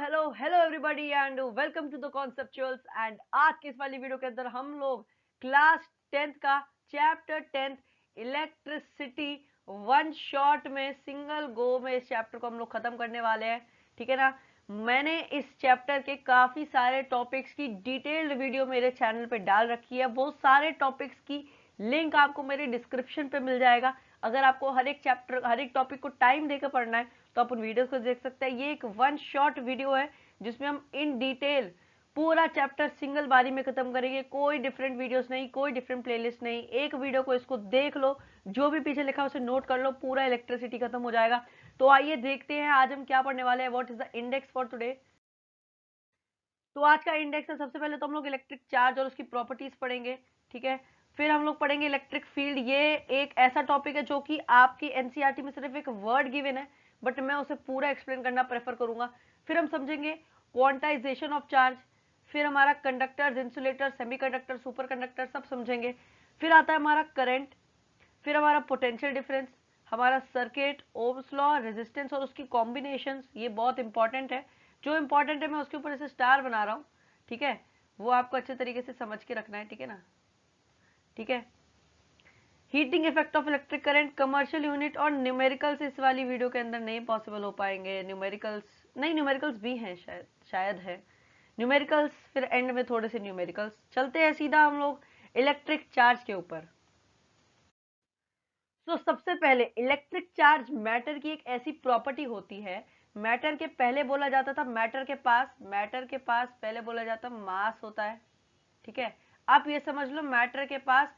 Hello hello everybody and welcome to the Conceptuals. And आज की इस वाली वीडियो के अंदर हम लोग क्लास 10th का chapter 10th electricity one shot में सिंगल गो में इस चैप्टर को हम लोग खत्म करने वाले हैं। ठीक है ना। मैंने इस चैप्टर के काफी सारे टॉपिक्स की डिटेल्ड वीडियो मेरे चैनल पे डाल रखी है। वो सारे टॉपिक्स की लिंक आपको मेरे डिस्क्रिप्शन पे मिल जाएगा। अगर आपको हर एक चैप्टर हर एक टॉपिक को टाइम देकर पढ़ना है तो आप उन वीडियोस को देख सकते हैं। ये एक वन शॉट वीडियो है जिसमें हम इन डिटेल पूरा चैप्टर सिंगल बारी में खत्म करेंगे। कोई डिफरेंट वीडियोस नहीं, कोई डिफरेंट प्लेलिस्ट नहीं, एक वीडियो को इसको देख लो, जो भी पीछे लिखा है उसे नोट कर लो, पूरा इलेक्ट्रिसिटी खत्म हो जाएगा। तो आइए देखते हैं आज हम क्या पढ़ने वाले हैं। What is the index for today. तो आज का इंडेक्स है, सबसे पहले तो हम लोग इलेक्ट्रिक चार्ज और उसकी प्रॉपर्टीज पढ़ेंगे। ठीक है। फिर हम लोग पढ़ेंगे इलेक्ट्रिक फील्ड। ये एक ऐसा टॉपिक है जो कि आपकी एनसीईआरटी में सिर्फ एक वर्ड गिवन है, बट मैं उसे पूरा एक्सप्लेन करना प्रेफर करूंगा। फिर हम समझेंगे क्वांटाइजेशन ऑफ चार्ज। फिर हमारा conductors, insulator, semiconductor, super conductor सब समझेंगे। फिर आता है हमारा करंट। फिर हमारा पोटेंशियल डिफरेंस, हमारा सर्किट, ओम्स लॉ, रेजिस्टेंस और उसकी कॉम्बिनेशंस। ये बहुत इंपॉर्टेंट है। जो इंपॉर्टेंट है मैं उसके ऊपर ऐसे स्टार बना रहा हूँ। ठीक है। वो आपको अच्छे तरीके से समझ के रखना है। ठीक है ना। ठीक है। Heating effect of electric current, commercial unit और न्यूमेरिकल्स इस वाली वीडियो के अंदर नहीं पॉसिबल हो पाएंगे। न्यूमेरिकल्स नहीं, न्यूमेरिकल्स भी हैं, शायद है न्यूमेरिकल्स। फिर एंड में थोड़े से न्यूमेरिकल्स। चलते हैं सीधा हम लोग इलेक्ट्रिक चार्ज के ऊपर। तो सबसे पहले इलेक्ट्रिक चार्ज मैटर की एक ऐसी प्रॉपर्टी होती है। मैटर के पहले बोला जाता था मैटर के पास पहले बोला जाता मास होता है। ठीक है। आप ये समझ लो मैटर के पास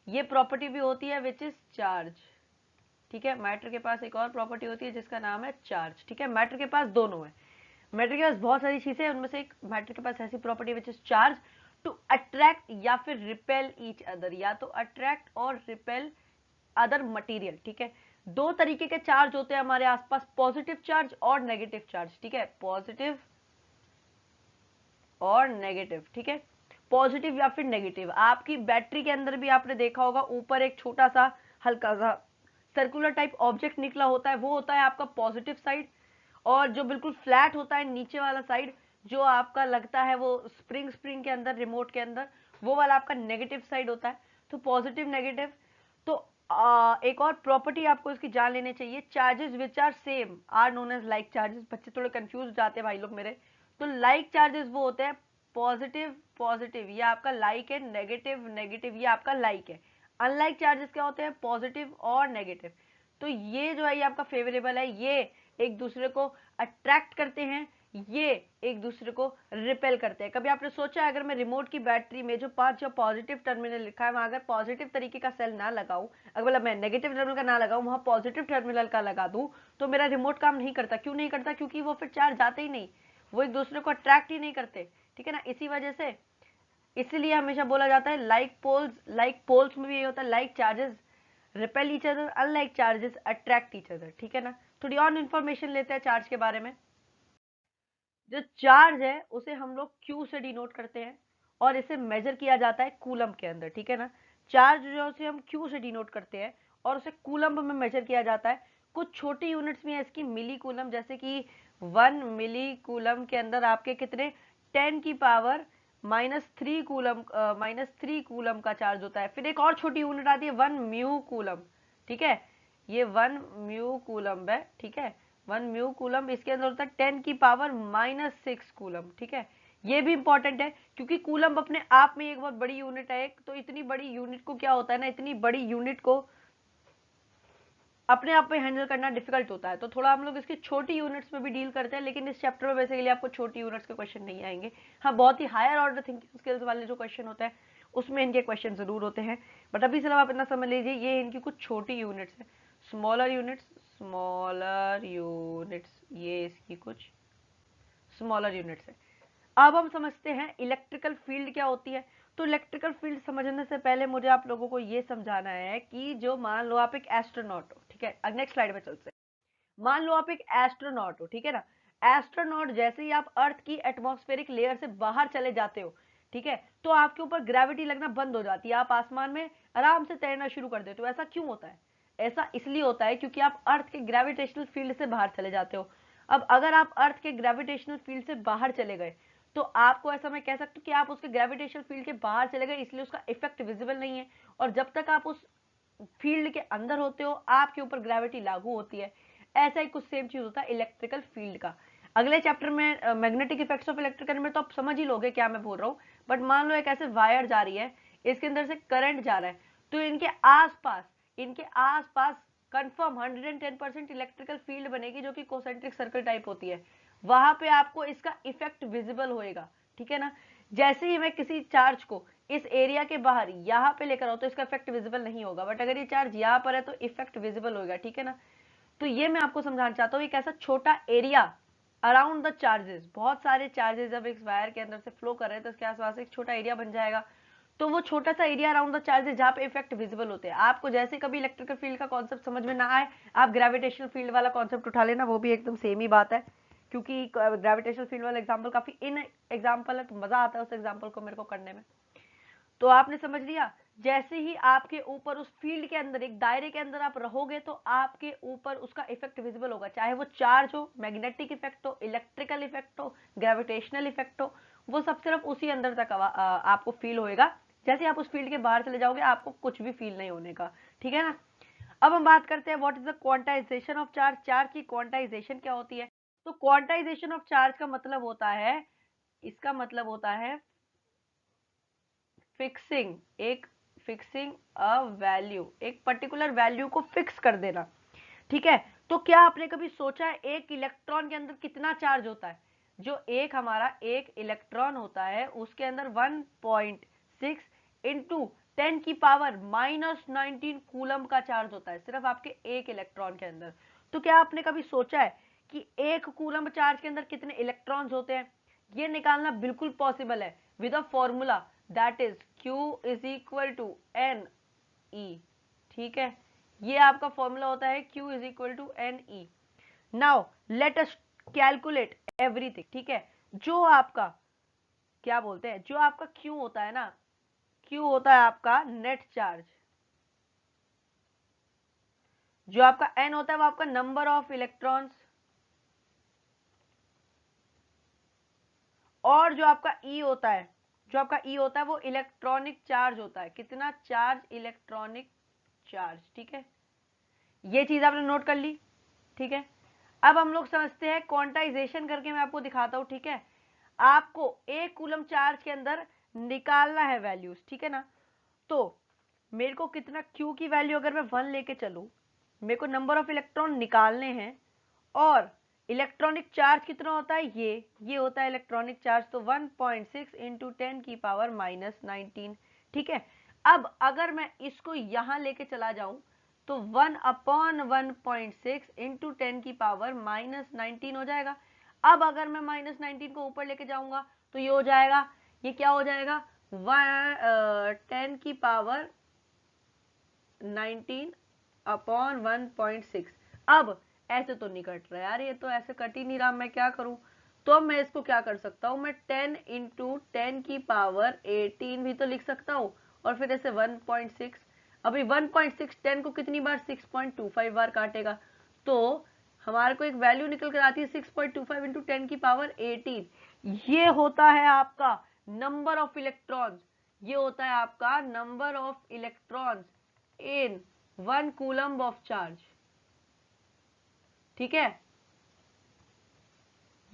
ये प्रॉपर्टी भी होती है विच इज चार्ज। ठीक है। मैटर के पास एक और प्रॉपर्टी होती है जिसका नाम है चार्ज। ठीक है। मैटर के पास दोनों है। मैटर के पास बहुत सारी चीजें हैं, उनमें से एक मैटर के पास ऐसी property which is charge to attract या फिर रिपेल ईच अदर, या तो अट्रैक्ट और रिपेल अदर मटेरियल। ठीक है। दो तरीके के चार्ज होते हैं हमारे आसपास, पॉजिटिव चार्ज और नेगेटिव चार्ज। ठीक है। पॉजिटिव और नेगेटिव। ठीक है। पॉजिटिव या फिर नेगेटिव। आपकी बैटरी के अंदर भी आपने देखा होगा ऊपर एक छोटा सा हल्का सा सर्कुलर टाइप ऑब्जेक्ट निकला होता है, वो होता है आपका पॉजिटिव साइड। और जो बिल्कुल फ्लैट होता है नीचे वाला साइड, जो आपका लगता है वो स्प्रिंग स्प्रिंग के अंदर, रिमोट के अंदर, वो वाला आपका नेगेटिव साइड होता है। तो पॉजिटिव नेगेटिव। तो एक और प्रॉपर्टी आपको इसकी जान लेनी चाहिए, charges which are same are known as like charges. बच्चे थोड़े कंफ्यूज जाते हैं भाई लोग मेरे। तो लाइक चार्जेस वो होते हैं पॉजिटिव पॉजिटिव, ये आपका लाइक है। नेगेटिव नेगेटिव, ये आपका लाइक है। अनलाइक चार्जेस क्या होते हैं? पॉजिटिव और नेगेटिव। तो ये जो है ये आपका फेवरेबल है, ये एक दूसरे को अट्रैक्ट करते हैं, ये एक दूसरे को रिपेल करते हैं। कभी आपने सोचा अगर मैं रिमोट की बैटरी में जो 5 जो पॉजिटिव टर्मिनल लिखा है वहां अगर पॉजिटिव तरीके का सेल ना लगाऊं, अगर मतलब मैं नेगेटिव टर्मिनल का ना लगाऊं, वहां पॉजिटिव टर्मिनल का लगा दूं, तो मेरा रिमोट काम नहीं करता। क्यों नहीं करता? क्योंकि वो फिर चार्ज जाते ही नहीं, वो एक दूसरे को अट्रैक्ट ही नहीं करते। ठीक है ना। इसी वजह से, इसीलिए हमेशा बोला जाता है लाइक पोल्स में भी ये होता है, like charges repel each other, unlike charges attract each other. ठीक है ना। थोड़ी और इन्फॉर्मेशन लेते हैं चार्ज के बारे में। जो चार्ज है उसे हम लोग Q से डिनोट करते हैं और इसे मेजर किया जाता है कूलम के अंदर। ठीक है ना। चार्ज जो उसे हम Q से डिनोट करते हैं और उसे कूलम में मेजर किया जाता है। कुछ छोटी यूनिट्स में है इसकी मिली कूलम, जैसे कि 1 मिली कूलम के अंदर आपके कितने 10 की पावर -3 कूलम का चार्ज होता है। फिर एक और छोटी यूनिट आती है 1 म्यू कूलम। ठीक है। ये 1 म्यू कूलम है। ठीक है। 1 म्यू कूलम, इसके अंदर होता है 10 की पावर -6 कूलम। ठीक है। ये भी इंपॉर्टेंट है क्योंकि कूलम अपने आप में एक बहुत बड़ी यूनिट है। एक तो इतनी बड़ी यूनिट को क्या होता है ना, इतनी बड़ी यूनिट को अपने आप में हैंडल करना डिफिकल्ट होता है। तो थोड़ा हम लोग इसकी छोटी यूनिट्स में भी डील करते हैं, लेकिन इस चैप्टर में बेसिकली आपको छोटी यूनिट्स के क्वेश्चन नहीं आएंगे। हाँ, बहुत ही हायर ऑर्डर थिंकिंग स्किल्स वाले जो क्वेश्चन होते हैं उसमें इनके क्वेश्चन जरूर होते हैं। बट अभी सिर्फ आप इतना समझ लीजिए ये इनकी कुछ छोटी यूनिट्स है, स्मॉलर यूनिट्स, ये इसकी कुछ स्मॉलर यूनिट्स है। अब हम समझते हैं इलेक्ट्रिकल फील्ड क्या होती है। तो इलेक्ट्रिकल फील्ड समझने से पहले मुझे आप लोगों को ये समझाना है कि जो मान लो आप एक एस्ट्रोनॉट हो। ठीक है। अब नेक्स्ट स्लाइड में चलते हैं। मान लो आप एक एस्ट्रोनॉट हो। ठीक है ना। एस्ट्रोनॉट जैसे ही आप अर्थ की एटमॉस्फेरिक लेयर से बाहर चले जाते हो, ठीक है, तो आपके ऊपर ग्रेविटी लगना बंद हो जाती है, आप आसमान में आराम से तैरना शुरू कर देते हो। ऐसा क्यों होता है? ऐसा इसलिए होता है क्योंकि आप अर्थ के ग्रेविटेशनल फील्ड से बाहर चले जाते हो। अब अगर आप अर्थ के ग्रेविटेशनल फील्ड से बाहर चले गए तो आपको ऐसा मैं कह सकती हूँ कि आप उसके ग्रेविटेशनल फील्ड के बाहर चले गए, इसलिए उसका इफेक्ट विजिबल नहीं है। और जब तक आप उस फील्ड के अंदर होते हो आपके ऊपर ग्रेविटी लागू होती है। ऐसा ही कुछ सेम चीज होता है इलेक्ट्रिकल फील्ड का। अगले चैप्टर में मैग्नेटिक इफेक्ट्स ऑफ इलेक्ट्रिकल में तो आप समझ ही लोगे क्या मैं बोल रहा हूँ। बट मान लो एक ऐसे वायर जा रही है, इसके अंदर से करंट जा रहा है, तो इनके आसपास कंफर्म 110% इलेक्ट्रिकल फील्ड बनेगी जो कि कोसेंट्रिक सर्कल टाइप होती है। वहां पे आपको इसका इफेक्ट विजिबल होएगा, ठीक है ना। जैसे ही मैं किसी चार्ज को इस एरिया के बाहर यहाँ पे लेकर आओ तो इसका इफेक्ट विजिबल नहीं होगा, बट अगर ये चार्ज यहाँ पर है तो इफेक्ट विजिबल होगा, ठीक है ना। तो ये मैं आपको समझाना चाहता हूँ, एक ऐसा छोटा एरिया अराउंड द चार्जेस, बहुत सारे चार्जेस जब इस वायर के अंदर से फ्लो कर रहे हैं तो इसके आसपास एक छोटा एरिया बन जाएगा। तो वो छोटा सा एरिया अराउंड द चार्जेस जहाँ पे इफेक्ट विजिबल होते हैं। आपको जैसे कभी इलेक्ट्रिकल फील्ड का कॉन्सेप्ट समझ में ना आए, आप ग्रेविटेशनल फील्ड वाला कॉन्सेप्ट उठा लेना, वो भी एकदम सेम ही बात है। क्योंकि ग्रेविटेशनल फील्ड वाला एग्जाम्पल काफी इन एग्जाम्पल है तो मजा आता है उस एग्जाम्पल को मेरे को करने में। तो आपने समझ लिया, जैसे ही आपके ऊपर उस फील्ड के अंदर एक दायरे के अंदर आप रहोगे तो आपके ऊपर उसका इफेक्ट विजिबल होगा, चाहे वो चार्ज हो, मैग्नेटिक इफेक्ट हो, इलेक्ट्रिकल इफेक्ट हो, ग्रेविटेशनल इफेक्ट हो, वो सब सिर्फ उसी अंदर तक आपको फील होएगा। जैसे आप उस फील्ड के बाहर चले जाओगे आपको कुछ भी फील नहीं होने का, ठीक है ना। अब हम बात करते हैं what is the quantization of charge. Charge की क्वांटाइजेशन क्या होती है। तो क्वांटाइजेशन ऑफ चार्ज का मतलब होता है, इसका मतलब होता है फिक्सिंग अ वैल्यू, एक पर्टिकुलर वैल्यू को फिक्स कर देना, ठीक है। तो क्या आपने कभी सोचा है एक इलेक्ट्रॉन के अंदर कितना चार्ज होता है। जो एक हमारा एक इलेक्ट्रॉन होता है उसके अंदर 1.6 इंटू 10 की पावर -19 कूलम का चार्ज होता है, सिर्फ आपके एक इलेक्ट्रॉन के अंदर। तो क्या आपने कभी सोचा है कि एक कूलम चार्ज के अंदर कितने इलेक्ट्रॉन्स होते हैं। ये निकालना बिल्कुल पॉसिबल है with a formula, that is Q is equal to N E, ठीक है। ये आपका फॉर्मूला होता है Q is equal to N E. Now let us calculate everything, ठीक है। जो आपका क्या बोलते हैं, जो आपका Q होता है ना, Q होता है आपका नेट चार्ज, जो आपका N होता है वो आपका नंबर ऑफ इलेक्ट्रॉन्स, और जो आपका E होता है, जो आपका E होता है वो इलेक्ट्रॉनिक चार्ज होता है, कितना चार्ज, इलेक्ट्रॉनिक चार्ज, ठीक है। ये चीज आपने नोट कर ली, ठीक है। अब हम लोग समझते हैं क्वांटाइजेशन करके, मैं आपको दिखाता हूं, ठीक है। आपको एक कूलम चार्ज के अंदर निकालना है वैल्यूज, ठीक है ना। तो मेरे को कितना Q की वैल्यू अगर मैं 1 लेके चलूं, मेरे को नंबर ऑफ इलेक्ट्रॉन निकालने हैं, और इलेक्ट्रॉनिक चार्ज कितना होता है, ये होता है इलेक्ट्रॉनिक चार्ज, तो 1.6 इंटू 10 की पावर -19, ठीक है। अब अगर मैं इसको यहां लेके चला जाऊं तो 1/1.6 इंटू 10 की पावर -19 हो जाएगा। अब अगर मैं -19 को ऊपर लेके जाऊंगा तो ये हो जाएगा, ये क्या हो जाएगा, 10 की पावर 19/1.6। अब ऐसे तो नहीं कट रहा यार, ये तो ऐसे कट ही नहीं रहा, मैं क्या करूं। तो अब मैं इसको क्या कर सकता हूं, मैं 10 इंटू 10 की पावर 18 भी तो लिख सकता हूं, और फिर ऐसे 1.6। अभी 1.6 10 को कितनी बार, 6.25 बार काटेगा, तो हमारे को एक वैल्यू निकल कर आती है 6.25 इंटू 10 की पावर 18। ये होता है आपका नंबर ऑफ इलेक्ट्रॉन्स, ये होता है आपका number of electrons in 1 coulomb of charge, ठीक है।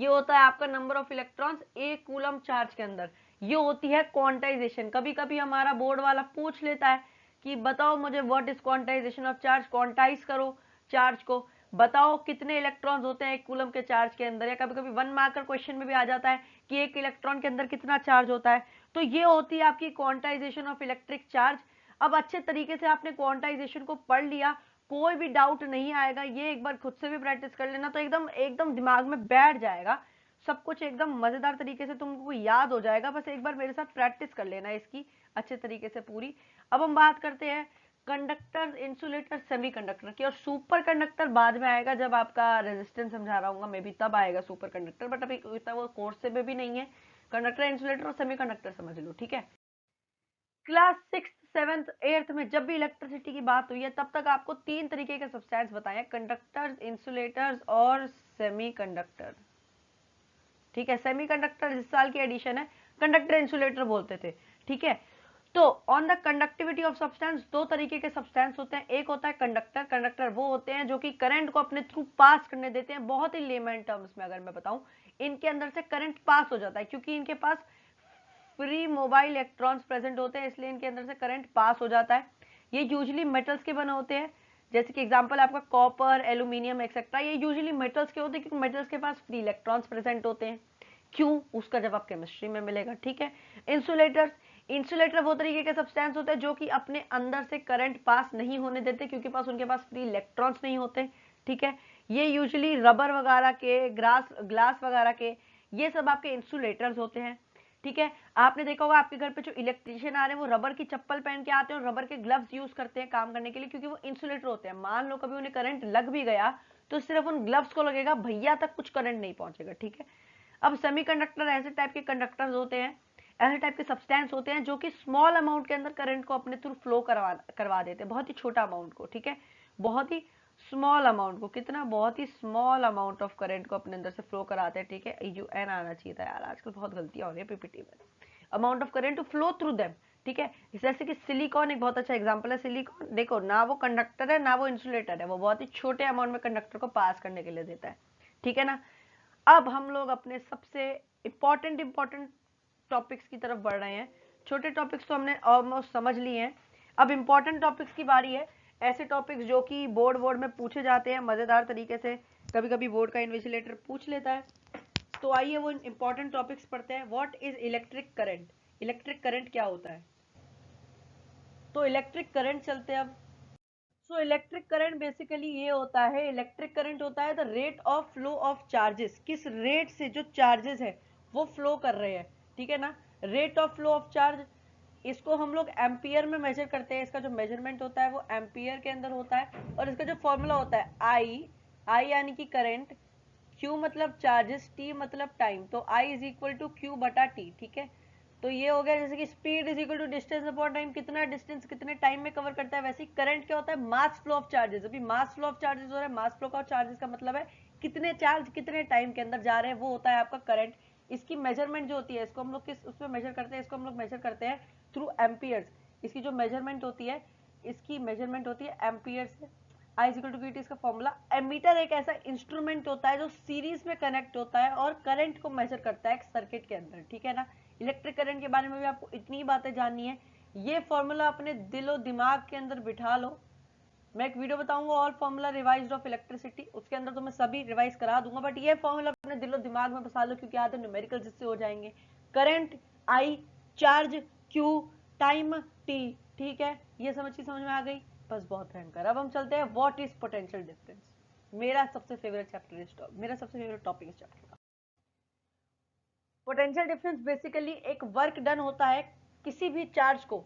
ये होता है आपका नंबर ऑफ इलेक्ट्रॉन्स एक कूलम चार्ज के अंदर। ये होती है क्वांटाइजेशन। कभी कभी हमारा बोर्ड वाला पूछ लेता है कि बताओ मुझे what is quantization of charge, quantize करो चार्ज को, बताओ कितने इलेक्ट्रॉन्स होते हैं एक कूलम के चार्ज के अंदर। या कभी कभी 1 मार्कर क्वेश्चन में भी आ जाता है कि एक इलेक्ट्रॉन के अंदर कितना चार्ज होता है। तो ये होती है आपकी क्वांटाइजेशन ऑफ इलेक्ट्रिक चार्ज। अब अच्छे तरीके से आपने क्वांटाइजेशन को पढ़ लिया, कोई भी डाउट नहीं आएगा। ये एक बार खुद से भी प्रैक्टिस कर लेना तो एकदम एकदम दिमाग में बैठ जाएगा, सब कुछ एकदम मजेदार तरीके से तुमको याद हो जाएगा। बस एक बार मेरे साथ प्रैक्टिस कर लेना इसकी अच्छे तरीके से पूरी। अब हम बात करते हैं कंडक्टर, इंसुलेटर, सेमीकंडक्टर की, और सुपर कंडक्टर बाद में आएगा जब आपका रेजिस्टेंस समझा रहा हूँ मैं भी, तब आएगा सुपर कंडक्टर, बट अभी इतना वो कोर्स से में भी नहीं है। कंडक्टर, इंसुलेटर और सेमीकंडक्टर समझ लो, ठीक है। क्लास 6th 7th 8th में जब भी इलेक्ट्रिसिटी की बात हुई है तब तक आपको 3 तरीके के सब्सटेंस बताए, कंडक्टर्स, इंसुलेटर्स और सेमीकंडक्टर, ठीक है। सेमीकंडक्टर इस साल की एडिशन है, कंडक्टर इंसुलेटर बोलते थे, ठीक है। तो on the conductivity of substance, दो तरीके के सब्सटेंस होते हैं, एक होता है कंडक्टर, कंडक्टर वो होते हैं जो कि करंट को अपने थ्रू पास करने देते हैं। बहुत ही लेमन टर्म्स में अगर मैं बताऊं, इनके अंदर से करंट पास हो जाता है क्योंकि इनके पास फ्री मोबाइल इलेक्ट्रॉन्स प्रेजेंट होते हैं, इसलिए इनके अंदर से करंट पास हो जाता है। ये यूजुअली मेटल्स के बने होते हैं, जैसे कि एग्जांपल आपका कॉपर, एल्यूमिनियम एक्सेट्रा, ये यूजुअली मेटल्स के होते हैं क्योंकि मेटल्स के पास फ्री इलेक्ट्रॉन्स प्रेजेंट होते हैं। क्यों, उसका जवाब केमिस्ट्री में मिलेगा, ठीक है। इंसुलेटर्स, इंसुलेटर वो तरीके के सब्सटेंस होते हैं जो कि अपने अंदर से करंट पास नहीं होने देते क्योंकि उनके पास फ्री इलेक्ट्रॉन्स नहीं होते, ठीक है। ये यूजुअली रबर वगैरह के, ग्लास वगैरह के, ये सब आपके इंसुलेटर्स होते हैं, ठीक है। आपने देखा होगा आपके घर पे जो इलेक्ट्रिशियन आ रहे हैं वो रबर की चप्पल पहन के आते हैं और रबर के ग्लव्स यूज करते हैं काम करने के लिए क्योंकि वो इंसुलेटर होते हैं। मान लो कभी उन्हें करंट लग भी गया तो सिर्फ उन ग्लव्स को लगेगा, भैया तक कुछ करंट नहीं पहुंचेगा, ठीक है। अब सेमीकंडक्टर ऐसे टाइप के कंडक्टर्स होते हैं, ऐसे टाइप के सब्सटेंस होते हैं जो कि स्मॉल अमाउंट के अंदर करंट को अपने थ्रू फ्लो करवा देते हैं, बहुत ही छोटा अमाउंट को, ठीक है। बहुत ही स्मॉल अमाउंट को, कितना, बहुत ही स्मॉल अमाउंट ऑफ करंट को अपने अंदर से फ्लो कराते हैं, ठीक है। यू एन आना चाहिए था यार, आजकल बहुत गलतियां हो रही है पीपीटी में। Amount of current to flow through them, ठीक है। जैसे कि सिलिकॉन एक बहुत अच्छा एग्जांपल है। सिलिकॉन देखो ना, वो कंडक्टर है ना वो इंसुलेटर है, वो बहुत ही छोटे अमाउंट में कंडक्टर को पास करने के लिए देता है, ठीक है ना। अब हम लोग अपने सबसे इंपॉर्टेंट टॉपिक्स की तरफ बढ़ रहे हैं। छोटे टॉपिक्स तो हमने ऑलमोस्ट समझ लिए हैं, अब इंपॉर्टेंट टॉपिक्स की बारी है। ऐसे टॉपिक्स जो कि बोर्ड में पूछे जाते हैं मजेदार तरीके से, कभी कभी बोर्ड का इन्विजिलेटर पूछ लेता है। तो आइए वो इंपॉर्टेंट टॉपिक्स पढ़ते हैं। What is electric current, electric current क्या होता है। तो इलेक्ट्रिक करंट चलते हैं अब। सो इलेक्ट्रिक करंट बेसिकली ये होता है, इलेक्ट्रिक करंट होता है the rate of flow of charges, किस रेट से जो चार्जेस है वो फ्लो कर रहे हैं, ठीक है ना। Rate of flow of charge, इसको हम लोग एम्पियर में मेजर करते हैं, इसका जो मेजरमेंट होता है वो एम्पियर के अंदर होता है। और इसका जो फॉर्मूला होता है आई यानी कि करंट, Q मतलब चार्जेस, T मतलब टाइम, तो I is equal to Q बटा टी, ठीक है। तो ये हो गया जैसे कि speed is equal to distance upon time, कितना डिस्टेंस कितने टाइम में कवर करता है, वैसे ही करंट क्या होता है, मास फ्लो ऑफ चार्जेस। अभी मास फ्लो ऑफ चार्जेस हो रहा है, मास फ्लो ऑफ चार्जेस का मतलब है कितने चार्ज कितने टाइम के अंदर जा रहे हैं, वो होता है आपका करंट। इसकी मेजरमेंट जो होती है, इसको हम लोग किस उसमें मेजर करते हैं, इसको हम लोग मेजर करते हैं थ्रू एम्पियर्स। इसकी जो मेजरमेंट होती है, इसकी मेजरमेंट होती है एम्पियर से। I is equal to Q, इसका फॉर्मूला। एमीटर एक ऐसा इंस्ट्रूमेंट होता है जो सीरीज में कनेक्ट होता है और करंट को मेजर करता है एक सर्किट के अंदर, ठीक है ना। इलेक्ट्रिक करंट के बारे में भी आपको इतनी बातें जाननी है, ये फॉर्मूला अपने दिलो दिमाग के अंदर बिठा लो। मैं एक वीडियो बताऊंगा all formula revised of electricity, उसके अंदर तो मैं सभी रिवाइज करा दूंगा, बट ये फॉर्मूला अपने दिलो दिमाग में बसा लो क्योंकि आधे न्यूमेरिकल जिससे हो जाएंगे। Current I, charge Q, time T, ठीक है। ये समझ में आ गई, बस बहुत भयंकर। अब हम चलते हैं व्हाट इज पोटेंशियल डिफरेंस, मेरा सबसे फेवरेट चैप्टर इस मेरा सबसे फेवरेट टॉपिक इस चैप्टर का। पोटेंशियल डिफरेंस बेसिकली एक वर्क डन होता है किसी भी चार्ज को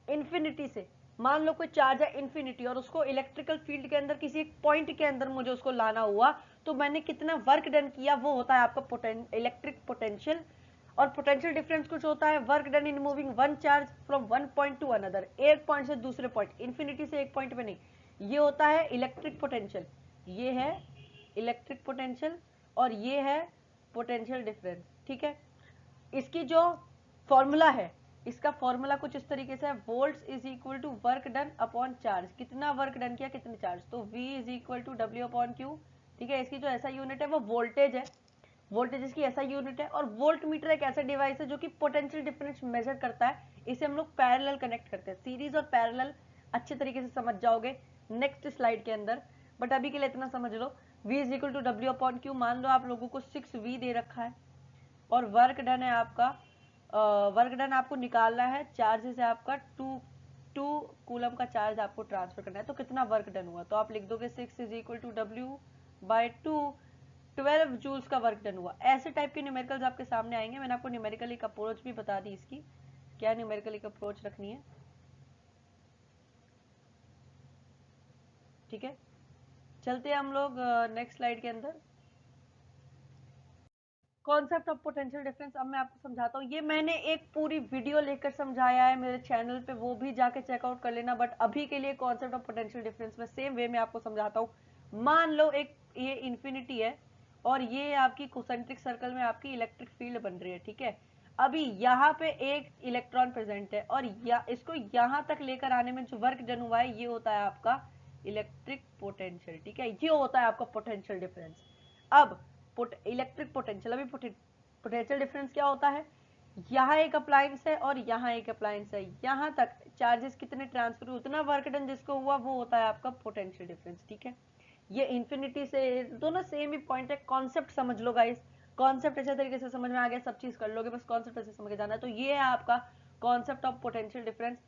इन्फिनिटी से, मान लो कोई चार्ज है इन्फिनिटी और उसको इलेक्ट्रिकल फील्ड के अंदर किसी एक पॉइंट के अंदर मुझे उसको लाना हुआ, तो मैंने कितना वर्क डन किया, वो होता है आपका इलेक्ट्रिक पोटेंशियल। और पोटेंशियल डिफरेंस कुछ होता है work done in moving one charge from one point two another, एक पॉइंट से दूसरे पॉइंट, इन्फिनिटी से एक पॉइंट पे नहीं, ये होता है इलेक्ट्रिक पोटेंशियल। ये है इलेक्ट्रिक पोटेंशियल और ये है पोटेंशियल डिफरेंस, ठीक है। इसकी जो फॉर्मूला है, इसका फॉर्मूला कुछ इस तरीके से है, volts is equal to work done upon charge, कितना वर्क डन किया कितने चार्ज, तो V is equal to W upon Q, ठीक है। इसकी जो ऐसा यूनिट है वो वोल्टेज है, वोल्टेज इसकी ऐसा यूनिट है। और वोल्ट मीटर एक ऐसा डिवाइस है जो कि पोटेंशियल डिफरेंस मेजर करता है, इसे हम लोग पैरेलल कनेक्ट करते हैं, सीरीज और पैरेलल अच्छे तरीके से समझ जाओगे नेक्स्ट स्लाइड के अंदर, बट अभी के लिए इतना समझ लो। V is equal to W upon Q, मान लो आप लोगों को 6V दे रखा है और वर्क डन है आपका, वर्क डन आपको निकालना है, चार्ज है आपका टू कूलम का चार्ज आपको ट्रांसफर करना है, तो कितना वर्क डन हुआ, तो आप लिख दोगे 6 is equal to W by 2, 12 joules का वर्क डन हुआ। ऐसे टाइप के न्यूमेरिकल्स आपके सामने आएंगे, मैंने आपको न्यूमेरिकल एक अप्रोच भी बता दी इसकी, क्या न्यूमेरिकल एक अप्रोच रखनी है, ठीक है। चलते हैं हम लोग नेक्स्ट स्लाइड के अंदर। कॉन्सेप्ट ऑफ पोटेंशियल डिफरेंस अब मैं आपको समझाता हूँ, ये मैंने एक पूरी वीडियो लेकर समझाया है मेरे चैनल पे, वो भी जाके चेकआउट कर लेना, बट अभी के लिए कॉन्सेप्ट ऑफ पोटेंशियल डिफरेंस में सेम वे में आपको समझाता हूँ। मान लो एक ये इन्फिनिटी है, और ये आपकी कोसेंट्रिक सर्कल में आपकी इलेक्ट्रिक फील्ड बन रही है, ठीक है। अभी यहाँ पे एक इलेक्ट्रॉन प्रेजेंट है और इसको यहाँ तक लेकर आने में जो वर्क डन हुआ है ये होता है आपका इलेक्ट्रिक पोटेंशियल, ठीक है। ये होता है आपका पोटेंशियल डिफरेंस। अब इलेक्ट्रिक पोटेंशियल, अभी पोटेंशियल डिफरेंस क्या होता है, यहाँ एक अप्लायंस है और यहाँ एक अप्लायंस है, यहाँ तक चार्जेस कितने ट्रांसफर हुए उतना वर्क डन जिसको हुआ वो होता है आपका पोटेंशियल डिफरेंस, ठीक है। ये इन्फिनिटी से दोनों सेम ही पॉइंट है, कॉन्सेप्ट समझ लो गाइस, कॉन्सेप्ट अच्छे तरीके से समझ में आ गया, सब चीज कर लोगे, बस कॉन्सेप्ट अच्छे समझ के जाना है। तो ये है आपका कॉन्सेप्ट ऑफ पोटेंशियल डिफरेंस,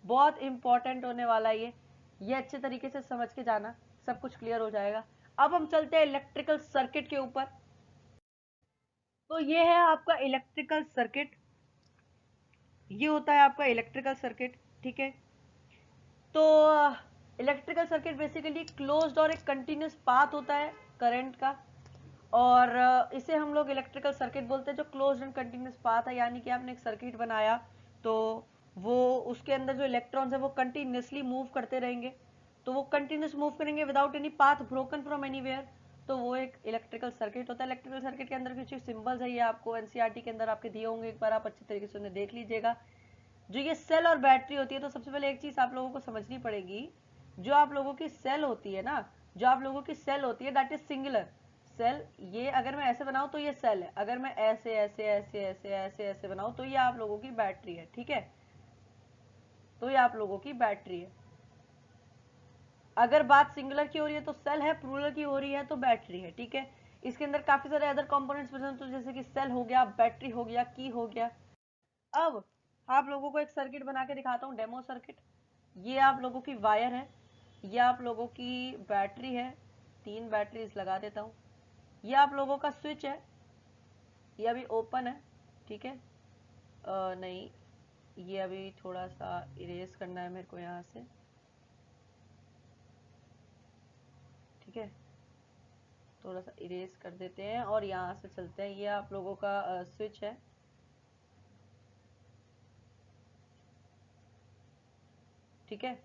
बहुत इंपॉर्टेंट होने वाला है ये अच्छे तरीके से समझ के जाना, सब कुछ क्लियर हो जाएगा। अब हम चलते हैं इलेक्ट्रिकल सर्किट के ऊपर। तो ये है आपका इलेक्ट्रिकल सर्किट, ये होता है आपका इलेक्ट्रिकल सर्किट, ठीक है। तो इलेक्ट्रिकल सर्किट बेसिकली क्लोज्ड और एक कंटिन्यूस पाथ होता है करंट का, और इसे हम लोग इलेक्ट्रिकल सर्किट बोलते हैं जो क्लोज्ड एंड कंटिन्यूस पाथ है। यानी कि आपने एक सर्किट बनाया तो वो उसके अंदर जो इलेक्ट्रॉन्स है वो कंटिन्यूसली मूव करते रहेंगे, तो वो कंटिन्यूस मूव करेंगे without any path broken from anywhere, तो वो एक इलेक्ट्रिकल सर्किट होता है। इलेक्ट्रिकल सर्किट के अंदर कुछ सिंबल्स है, ये आपको एनसीईआरटी के अंदर आपके दिए होंगे, एक बार आप अच्छे तरीके से उन्हें देख लीजिएगा। जो ये सेल और बैटरी होती है, तो सबसे पहले एक चीज आप लोगों को समझनी पड़ेगी, जो आप लोगों की सेल होती है ना, जो आप लोगों की सेल होती है दैट इज सिंगुलर सेल। ये अगर मैं ऐसे बनाऊं तो ये सेल है, अगर मैं ऐसे ऐसे ऐसे ऐसे ऐसे ऐसे बनाऊं तो ये आप लोगों की बैटरी है, ठीक है। तो ये आप लोगों की बैटरी है। अगर बात सिंगुलर की हो रही है तो सेल है, प्लूरल की हो रही है तो बैटरी है, ठीक है। इसके अंदर काफी सारे अदर कंपोनेंट्स प्रेजेंट होते हैं, जैसे कि सेल हो गया, बैटरी हो गया, की हो गया। अब आप लोगों को एक सर्किट बना के दिखाता हूँ, डेमो सर्किट। ये आप लोगों की वायर है, ये आप लोगों की बैटरी है, 3 बैटरीज लगा देता हूँ। ये आप लोगों का स्विच है, ये अभी ओपन है, ठीक है। नहीं, ये अभी थोड़ा सा इरेज करना है मेरे को यहाँ से, ठीक है। थोड़ा सा इरेज कर देते हैं और यहाँ से चलते हैं। ये आप लोगों का स्विच है, ठीक है।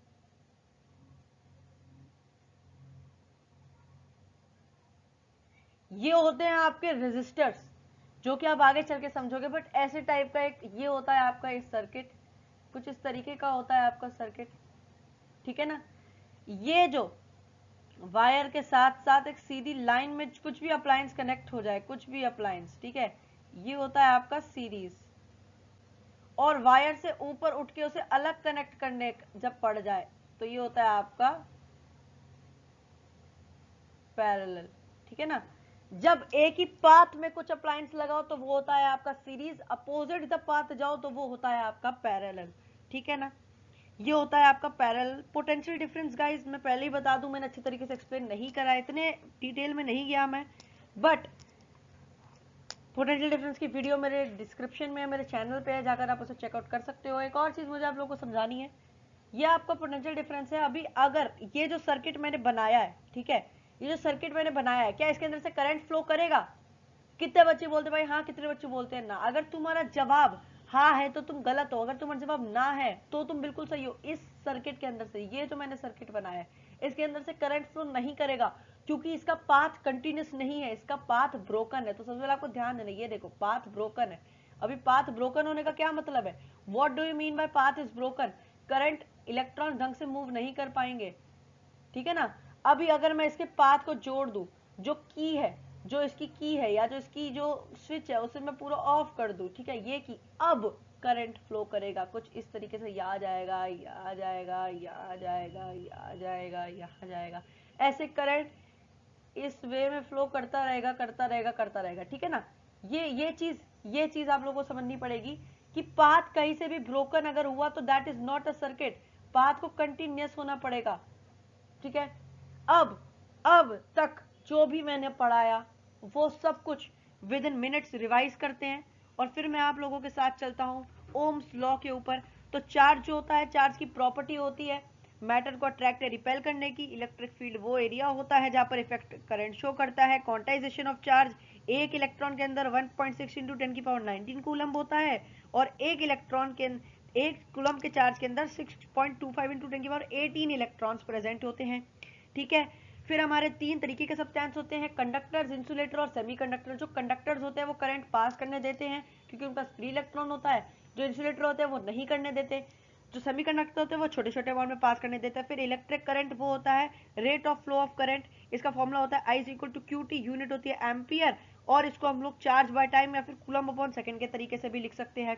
ये होते हैं आपके रेजिस्टर्स, जो कि आप आगे चल के समझोगे, बट ऐसे टाइप का एक ये होता है आपका इस सर्किट, कुछ इस तरीके का होता है आपका सर्किट, ठीक है ना। ये जो वायर के साथ साथ एक सीधी लाइन में कुछ भी अप्लायंस कनेक्ट हो जाए, कुछ भी अप्लायंस, ठीक है, ये होता है आपका सीरीज। और वायर से ऊपर उठ के उसे अलग कनेक्ट करने जब पड़ जाए तो ये होता है आपका पैरेलल, ठीक है ना। जब एक ही पाथ में कुछ अप्लायंस लगाओ तो वो होता है आपका सीरीज, अपोजिट द पाथ जाओ तो वो होता है आपका पैरेलल, ठीक है ना। ये होता है आपका पैरेलल। पोटेंशियल डिफरेंस गाइस मैं पहले ही बता दूं, मैंने अच्छे तरीके से एक्सप्लेन नहीं करा, इतने डिटेल में नहीं गया मैं, बट पोटेंशियल डिफरेंस की वीडियो मेरे डिस्क्रिप्शन में मेरे चैनल पे है, जाकर आप उसे चेकआउट कर सकते हो। एक और चीज मुझे आप लोगों को समझानी है, ये आपका पोटेंशियल डिफरेंस है। अभी अगर ये जो सर्किट मैंने बनाया है, ठीक है, ये जो सर्किट मैंने बनाया है, क्या इसके अंदर से करंट फ्लो करेगा? कितने बच्चे बोलते भाई हाँ, कितने बच्चे बोलते हैं ना? अगर तुम्हारा जवाब हाँ है तो तुम गलत हो, अगर तुम्हारा जवाब ना है तो तुम बिल्कुल सही हो। इस सर्किट के अंदर से, ये जो मैंने सर्किट बनाया है, इसके अंदर से करंट फ्लो नहीं करेगा, क्योंकि इसका पाथ कंटिन्यूस नहीं है, इसका पाथ ब्रोकन है। तो सबसे पहले आपको ध्यान देना, ये देखो पाथ ब्रोकन है। अभी पाथ ब्रोकन होने का क्या मतलब है? What do you mean by path is broken? Current electron ढंग से मूव नहीं कर पाएंगे, ठीक है ना। अभी अगर मैं इसके पाथ को जोड़ दूं, जो की है, जो इसकी की है या जो इसकी जो स्विच है उसे मैं पूरा ऑफ कर दूं, ठीक है, ये की, अब करंट फ्लो करेगा कुछ इस तरीके से, या जाएगा या जाएगा या जाएगा या जाएगा या जाएगा, ऐसे करंट इस वे में फ्लो करता रहेगा करता रहेगा करता रहेगा, ठीक है ना। ये चीज आप लोगों को समझनी पड़ेगी कि पाथ कहीं से भी ब्रोकन अगर हुआ तो that is not a circuit, path को कंटिन्यूअस होना पड़ेगा, ठीक है। अब तक जो भी मैंने पढ़ाया वो सब कुछ विद इन मिनट्स रिवाइज करते हैं, और फिर मैं आप लोगों के साथ चलता हूं ओम्स लॉ के ऊपर। तो चार्ज जो होता है, चार्ज की प्रॉपर्टी होती है मैटर को अट्रैक्ट या रिपेल करने की। इलेक्ट्रिक फील्ड वो एरिया होता है जहां पर इफेक्ट करंट शो करता है। क्वांटाइजेशन ऑफ चार्ज, एक इलेक्ट्रॉन के अंदर 1.6 इंटू 10 की पावर 19 कूलम होता है, और एक कूलम के चार्ज के अंदर 6.25 इंटू 10 की पावर 18 इलेक्ट्रॉन्स प्रेजेंट होते हैं, ठीक है। फिर हमारे तीन तरीके के सब्सटेंस होते हैं, कंडक्टर्स, इंसुलेटर और सेमीकंडक्टर। जो कंडक्टर्स होते हैं वो करंट पास करने देते हैं क्योंकि उनका फ्री इलेक्ट्रॉन होता है। जो इंसुलेटर होते हैं वो नहीं करने देते। जो सेमीकंडक्टर होते हैं वो छोटे छोटे अमाउंट में पास करने देते हैं। फिर इलेक्ट्रिक करंट वो होता है rate of flow of current. इसका फॉर्मूला होता है I is equal to QT, unit होती है एम्पियर, और इसको हम लोग चार्ज बाय टाइम या फिर कूलम अपॉन सेकंड के तरीके से भी लिख सकते हैं।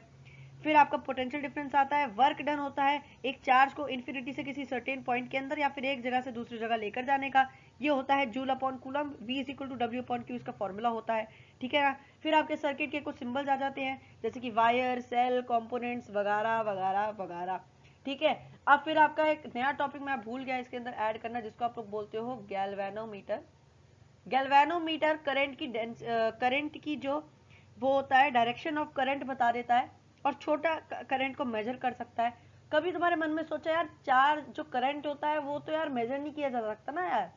फिर आपका पोटेंशियल डिफरेंस आता है, वर्क डन होता है एक चार्ज को इन्फिनिटी से किसी सर्टेन पॉइंट के अंदर या फिर एक जगह से दूसरी जगह लेकर जाने का, ये होता है joule upon coulomb. V is equal to W upon Q इसका फॉर्मूला होता है, ठीक है ना। फिर आपके सर्किट के कुछ सिंबल्स आ जाते हैं जैसे कि वायर, सेल, कंपोनेंट्स वगैरह वगैरह वगैरह, ठीक है। अब फिर आपका एक नया टॉपिक मैं भूल गया इसके अंदर ऐड करना, जिसको आप लोग बोलते हो गैल्वेनोमीटर। गैल्वेनोमीटर करंट की जो वो होता है डायरेक्शन ऑफ करंट बता देता है और छोटा करंट को मेजर कर सकता है। कभी तुम्हारे मन में सोचा यार चार्ज जो करंट होता है वो तो यार मेजर नहीं किया जा सकता ना यार।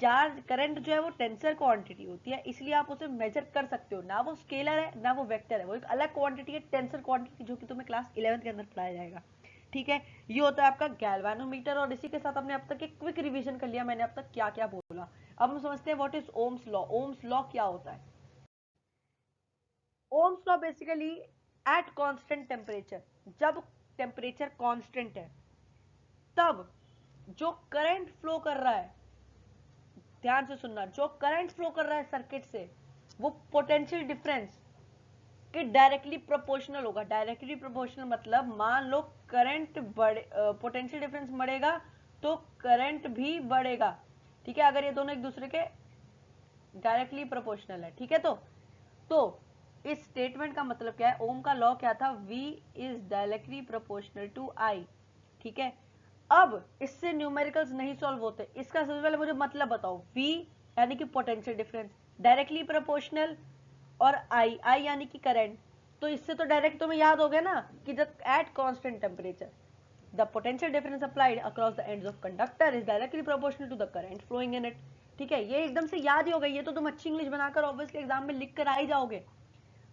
चार्ज करंट जो है वो टेंसर क्वांटिटी होती है, इसलिए आप उसे मेजर कर सकते हो, ना वो स्केलर है ना वो वेक्टर है, वो एक अलग क्वांटिटी है, टेंसर क्वांटिटी, जो कि तुम्हें क्लास 11th के अंदर पढ़ाया जाएगा, ठीक है। ये होता है आपका गैल्वेनोमीटर। और इसी के साथ हमने अब तक एक क्विक रिवीजन कर लिया, मैंने अब तक क्या क्या बोला। अब हम समझते हैं what is Ohm's law. Ohm's law क्या होता है? Ohm's law basically eight constant temperature, जब टेम्परेचर कांस्टेंट है तब जो करंट फ्लो कर रहा है, ध्यान से सुनना, जो करंट फ्लो कर रहा है सर्किट से वो पोटेंशियल डिफरेंस के डायरेक्टली प्रोपोर्शनल होगा। डायरेक्टली प्रोपोर्शनल मतलब मान लो करंट बढ़े, पोटेंशियल डिफरेंस बढ़ेगा तो करंट भी बढ़ेगा, ठीक है, अगर ये दोनों एक दूसरे के डायरेक्टली प्रोपोर्शनल है, ठीक है। तो इस स्टेटमेंट का मतलब क्या है? ओम का लॉ क्या था? V is directly proportional to I, ठीक है। अब इससे न्यूमेरिकल्स नहीं सॉल्व होते, इसका सबसे पहले मुझे मतलब बताओ। V यानी कि पोटेंशियल डिफरेंस, डायरेक्टली प्रोपोर्शनल, और I यानी कि करंट। तो इससे तो डायरेक्ट तुम्हें याद हो गया ना कि जब at constant temperature the potential difference applied across the ends of conductor is directly proportional to the current flowing in it, ठीक है। ये एकदम से याद ही हो गई, ये तो तुम अच्छी इंग्लिश बनाकर ऑब्वियसली एग्जाम में लिख कर आ ही जाओगे,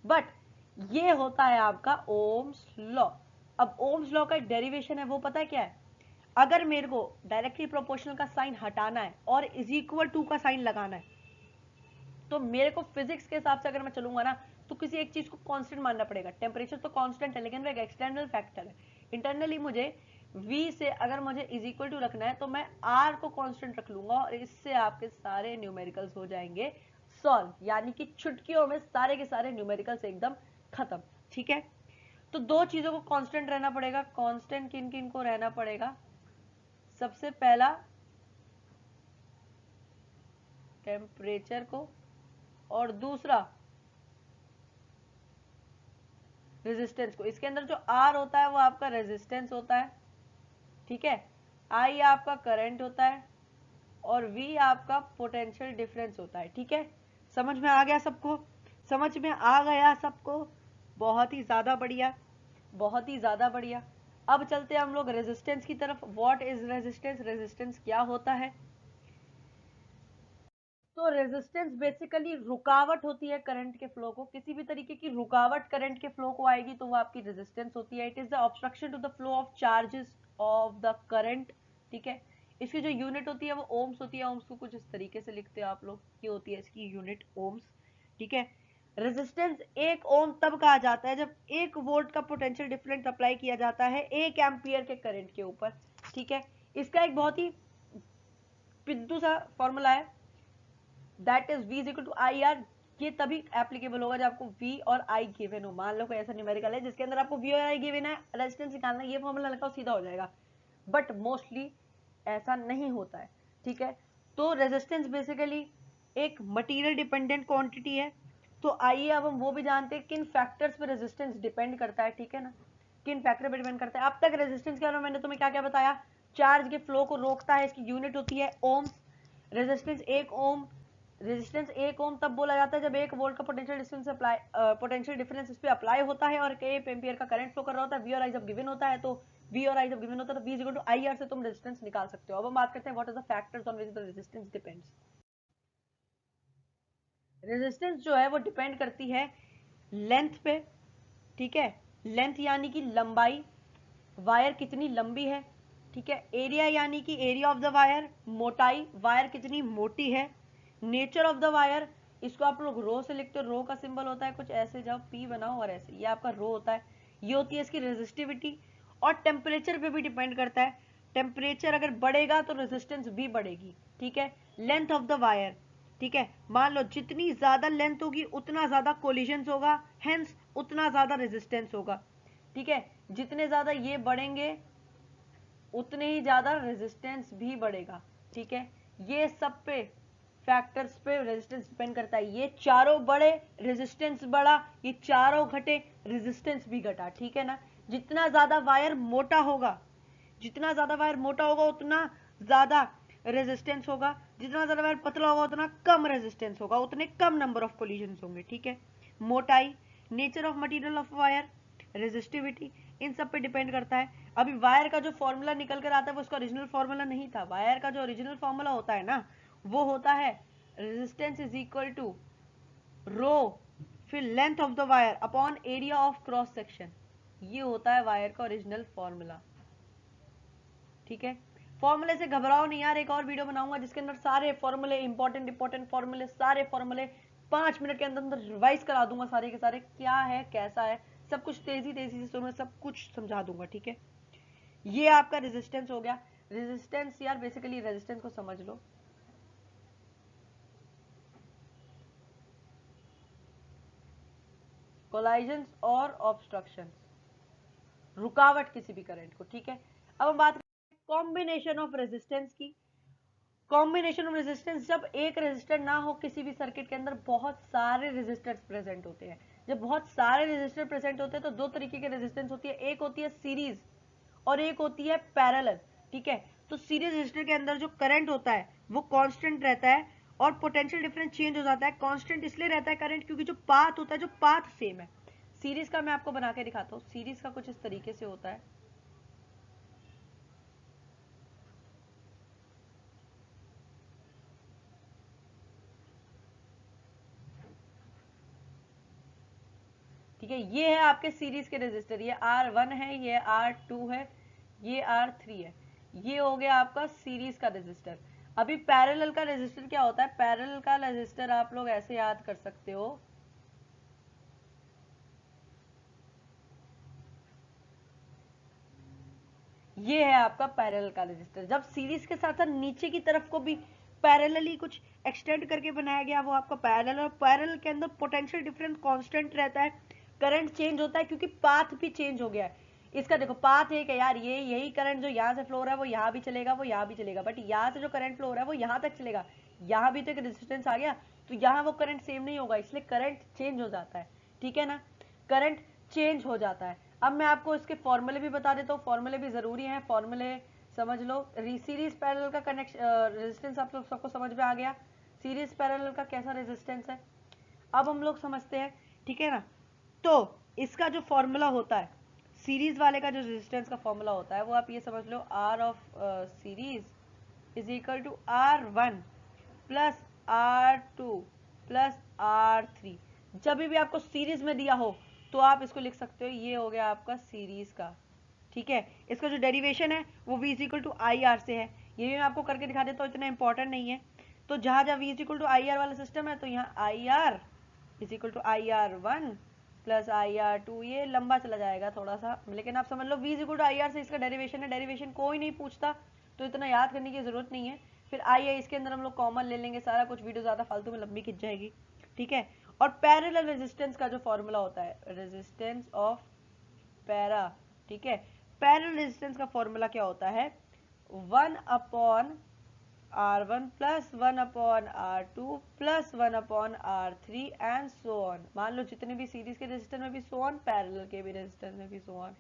बट ये होता है आपका ओम्स लॉ। अब ओम्स लॉ का एक डेरिवेशन है, वो पता है क्या है? अगर मेरे को डायरेक्टली प्रोपोर्शनल का साइन हटाना है और इज इक्वल टू का साइन लगाना है, तो मेरे को फिजिक्स के हिसाब से अगर मैं चलूंगा ना तो किसी एक चीज को कांस्टेंट मानना पड़ेगा। टेम्परेचर तो कांस्टेंट है लेकिन वो एक एक्सटर्नल फैक्टर है। इंटरनली मुझे V से अगर मुझे इज इक्वल टू रखना है तो मैं R को कांस्टेंट रख लूंगा और इससे आपके सारे न्यूमेरिकल्स हो जाएंगे सॉल्व, यानी कि चुटकियों में सारे के सारे न्यूमेरिकल्स एकदम खत्म, ठीक है। तो दो चीजों को कांस्टेंट रहना पड़ेगा। कांस्टेंट किन किन को रहना पड़ेगा? सबसे पहला टेम्परेचर को, और दूसरा रेजिस्टेंस को। इसके अंदर जो R होता है वो आपका रेजिस्टेंस होता है, ठीक है। I आपका करंट होता है और V आपका पोटेंशियल डिफरेंस होता है, ठीक है। समझ में आ गया सबको? समझ में आ गया सबको? बहुत ही ज्यादा बढ़िया, बहुत ही ज्यादा बढ़िया। अब चलते हैं हम लोग रेजिस्टेंस की तरफ। What is resistance? रेजिस्टेंस क्या होता है? तो रेजिस्टेंस बेसिकली रुकावट होती है करंट के फ्लो को, किसी भी तरीके की रुकावट करंट के फ्लो को आएगी तो वो आपकी रेजिस्टेंस होती है। It is the obstruction to the flow of charges of the current, ठीक है। इसकी जो यूनिट होती है वो ओम्स होती है। ओम्स को कुछ इस तरीके से लिखते हैं आप लोग, ये होती है इसकी यूनिट ओम्स, ठीक है। रेजिस्टेंस एक ओम तब कहा जाता है जब 1 वोल्ट का पोटेंशियल डिफरेंस अप्लाई किया जाता है 1 एम्पियर के करंट के ऊपर, ठीक है। इसका एक बहुत ही पिद्दू सा फॉर्मूला है, that is V is equal to I R. ये तभी एप्लीकेबल होगा जब आपको V और I गिवन हो। मान लो कोई ऐसा न्यूमेरिकल है जिसके अंदर आपको V और I गिवन है, रेजिस्टेंस निकालना है, ये फॉर्मूला लगाओ सीधा हो जाएगा, बट मोस्टली ऐसा नहीं होता है, ठीक है। तो रेजिस्टेंस बेसिकली एक मटेरियल डिपेंडेंट क्वांटिटी है। तो आइए अब हम वो भी जानते हैं किन फैक्टर्स पे रेजिस्टेंस डिपेंड करता है, ठीक है ना। किन फैक्टर पे डिपेंड करता है? अब तक रेजिस्टेंस के बारे में मैंने तुम्हें क्या क्या बताया? चार्ज के फ्लो को रोकता है, इसकी यूनिट होती है ओम्स। रेजिस्टेंस 1 ओम, रेजिस्टेंस 1 ओम तब बोला जाता है जब 1 वोल्ट का potential difference apply potential difference इस पे अप्लाई होता है और 1 एम्पियर का करंट फ्लो कर रहा होता है। V और I जब गिवन होता है तो V और I जब गिवन होता है तो V is equal to IR से तुम रेजिस्टेंस निकाल सकते हो। अब हम बात करते हैं what are the factors on which the resistance depends. Resistance जो है वो डिपेंड करती है लेंथ पे, ठीक है। लेंथ यानी कि लंबाई, वायर कितनी लंबी है, ठीक है। एरिया यानी कि एरिया ऑफ द वायर, मोटाई, वायर कितनी मोटी है। नेचर ऑफ द वायर, इसको आप लोग रो से लिखते हो, रो का सिंबल होता है कुछ ऐसे, जब पी बनाओ और ऐसे, ये आपका रो होता है। ये होती है इसकी रेजिस्टिविटी, और टेम्परेचर पे भी डिपेंड करता है। टेम्परेचर अगर बढ़ेगा तो रेजिस्टेंस भी बढ़ेगी। ठीक है। लेंथ ऑफ द वायर, ठीक है, मान लो जितनी ज्यादा लेंथ होगी उतना ज्यादा कोलिजन होगा, हेंस उतना ज्यादा रेजिस्टेंस होगा। ठीक है। जितने ज्यादा ये बढ़ेंगे उतने ही ज्यादा रेजिस्टेंस भी बढ़ेगा। ठीक है। ये सब पे फैक्टर्स पे रेजिस्टेंस डिपेंड करता है। ये चारों बढ़े रेजिस्टेंस बढ़ा, ये चारों घटे रेजिस्टेंस भी घटा। ठीक है ना। जितना ज्यादा वायर मोटा होगा, जितना ज्यादा वायर मोटा होगा उतना ज्यादा रेजिस्टेंस होगा, जितना ज्यादा वायर पतला होगा उतना कम रेजिस्टेंस होगा, उतने कम नंबर ऑफ कोलिजन्स होंगे। ठीक है। मोटाई, nature of material of wire, resistivity, इन सब पे डिपेंड करता है। अभी वायर का जो फॉर्मूला निकल कर आता है वो उसका ओरिजिनल फॉर्मूला नहीं था। वायर का जो ओरिजिनल फॉर्मूला होता है ना, वो होता है रेजिस्टेंस इज इक्वल टू रो, फिर length of the wire upon area of cross section. ये होता है वायर का ओरिजिनल फॉर्मूला। ठीक है। फॉर्मूले से घबराओ नहीं यार, एक और वीडियो बनाऊंगा जिसके अंदर सारे फॉर्मूले, इंपॉर्टेंट फॉर्मूले, सारे फॉर्मूले 5 मिनट के अंदर अंदर रिवाइज करा दूंगा, सारे के सारे क्या है कैसा है सब कुछ तेजी तेजी से मैं सब कुछ समझा दूंगा। ठीक है। ये आपका रेजिस्टेंस हो गया। रेजिस्टेंस यार बेसिकली रेजिस्टेंस को समझ लो, कोलाइजन और ऑब्स्ट्रक्शन, रुकावट किसी भी करंट को। ठीक है। अब हम बात करें कॉम्बिनेशन ऑफ रेजिस्टेंस की। कॉम्बिनेशन ऑफ रेजिस्टेंस, जब एक रेजिस्टर ना हो किसी भी सर्किट के अंदर, बहुत सारे रेजिस्टर्स प्रेजेंट होते हैं। जब बहुत सारे रेजिस्टर प्रेजेंट होते हैं तो दो तरीके के रेजिस्टेंस होती है, एक होती है सीरीज और एक होती है पैरेलल। ठीक है। तो सीरीज रेजिस्टर के अंदर जो करंट होता है वो कांस्टेंट रहता है और पोटेंशियल डिफरेंस चेंज हो जाता है। कांस्टेंट इसलिए रहता है करंट क्योंकि जो पाथ होता है, जो पाथ सेम है। सीरीज का मैं आपको बना के दिखाता हूँ। सीरीज का कुछ इस तरीके से होता है। ठीक है। ये है आपके सीरीज के रेजिस्टर, ये R1 है, ये R2 है, ये R3 है। ये हो गया आपका सीरीज का रेजिस्टर। अभी पैरेलल का रेजिस्टर क्या होता है? पैरेलल का रेजिस्टर आप लोग ऐसे याद कर सकते हो, ये है आपका पैरेलल का रेजिस्टर। जब सीरीज के साथ साथ नीचे की तरफ को भी पैरेलली कुछ एक्सटेंड करके बनाया गया, वो आपका पैरेलल। और पैरेलल के अंदर पोटेंशियल डिफरेंस कांस्टेंट रहता है, करंट चेंज होता है क्योंकि पाथ भी चेंज हो गया है। इसका देखो पाथ एक है यार, ये यही करंट जो यहाँ से फ्लो हो रहा है वो यहाँ भी चलेगा, वो यहाँ भी चलेगा, बट यहाँ से जो करंट फ्लो हो रहा है वो यहाँ तक चलेगा। यहाँ भी तो एक रेजिस्टेंस आ गया, तो यहाँ वो करंट सेम नहीं होगा, इसलिए करंट चेंज हो जाता है। ठीक है ना। करंट चेंज हो जाता है। अब मैं आपको इसके फॉर्मूले भी बता देता हूँ, फॉर्मूले भी जरूरी हैं, फॉर्मूले समझ लो। सीरीज पैरेलल का कनेक्शन रेजिस्टेंस आप लोग सबको समझ में आ गया, सीरीज पैरेलल का कैसा रेजिस्टेंस है। अब हम लोग समझते हैं। ठीक है ना। तो इसका जो फॉर्मूला होता है, सीरीज वाले का जो रेजिस्टेंस का फॉर्मूला होता है, वो आप ये समझ लो, R of series is equal to R1 plus R2 plus R3। जब भी आपको सीरीज में दिया हो तो आप इसको लिख सकते हो, ये हो गया आपका सीरीज का। ठीक है। इसका जो डेरिवेशन है वो v is equal to I R से है। ये भी मैं आपको करके दिखा देता हूँ, इतना इंपॉर्टेंट नहीं है। तो जहां जहां v is equal to I R वाला सिस्टम है, तो यहाँ I R is equal to IR1 plus IR2, ये लंबा चला जाएगा थोड़ा सा, लेकिन आप समझ लो v is equal to IR से इसका डेरिवेशन है। डेरिवेशन कोई नहीं पूछता तो इतना याद करने की जरूरत नहीं है। फिर आई है, इसके अंदर हम लोग कॉमन ले लेंगे सारा कुछ, वीडियो ज्यादा फालतू में लंबी खिंच जाएगी। ठीक है। और पैरेलल रेजिस्टेंस का जो फॉर्मूला होता है, रेजिस्टेंस ऑफ पैरा। ठीक है। पैरेलल रेजिस्टेंस का फॉर्मूला क्या होता है? 1 upon R1 plus 1 upon R2 plus 1 upon R3 and so on. मान लो जितने भी सीरीज के रेजिस्टर में भी सो ऑन, पैरेलल के भी रेजिस्टर में भी सो ऑन।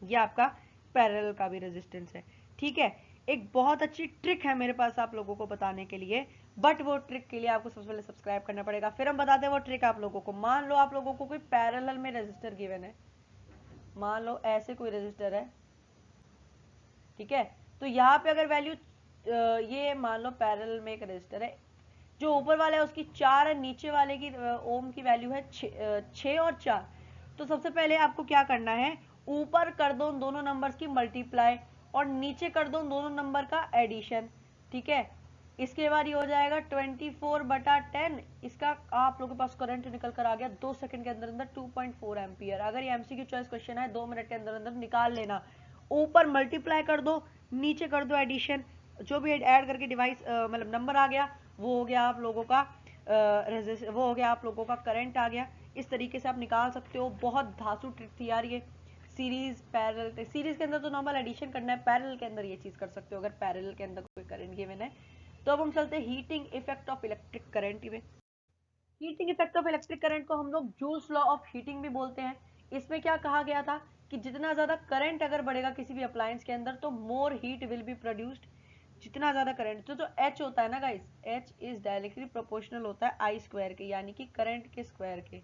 ये आपका पैरेलल का भी रेजिस्टेंस है। ठीक है। एक बहुत अच्छी ट्रिक है मेरे पास आप लोगों को बताने के लिए, बट वो ट्रिक के लिए आपको सबसे पहले सब्सक्राइब करना पड़ेगा, फिर हम बताते हैं वो ट्रिक आप लोगों को। मान लो आप लोगों को कोई पैरेलल में रेजिस्टर गिवन है, मान लो ऐसे कोई रेजिस्टर है। ठीक है। तो यहाँ पे अगर वैल्यू, ये मान लो पैरेलल में एक रेजिस्टर है, जो ऊपर वाला है उसकी 4 है, नीचे वाले की ओम की वैल्यू है 6 और 4। तो सबसे पहले आपको क्या करना है, ऊपर कर दो उन दोनों नंबर्स की मल्टीप्लाई और नीचे कर दो उन दोनों नंबर का एडिशन, ठीक है। इसके बाद ये हो जाएगा 24/10, इसका आप लोगों के पास करंट निकल कर आ गया 2 सेकंड के अंदर अंदर 2.4 एम्पियर। अगर ये एमसीक्यू चॉइस क्वेश्चन है 2 मिनट के अंदर अंदर निकाल लेना। ऊपर मल्टीप्लाई कर दो, नीचे कर दो एडिशन, जो भी ऐड करके डिवाइस मतलब नंबर आ गया वो हो गया आप लोगों का वो हो गया आप लोगों का करंट आ गया। इस तरीके से आप निकाल सकते हो। बहुत धांसू ट्रिक थी यार ये। सीरीज पैरेलल, सीरीज के अंदर तो नॉर्मल एडिशन करना है, पैरेलल के अंदर ये चीज कर सकते हो अगर पैरेलल के अंदर कोई करंट गिवन है। तो अब हम चलते हैं heating effect of electric current में। Heating effect of electric current को हम लोग जूल्स लॉ ऑफ हीटिंग भी बोलते हैं। इसमें क्या कहा गया था कि जितना ज्यादा करंट अगर बढ़ेगा किसी भी अप्लायंस के अंदर तो more heat will be produced. जितना ज्यादा करंट, तो जो एच होता है ना guys, H is directly proportional होता है आई स्क्वायर के, यानी कि करंट के स्क्वायर के,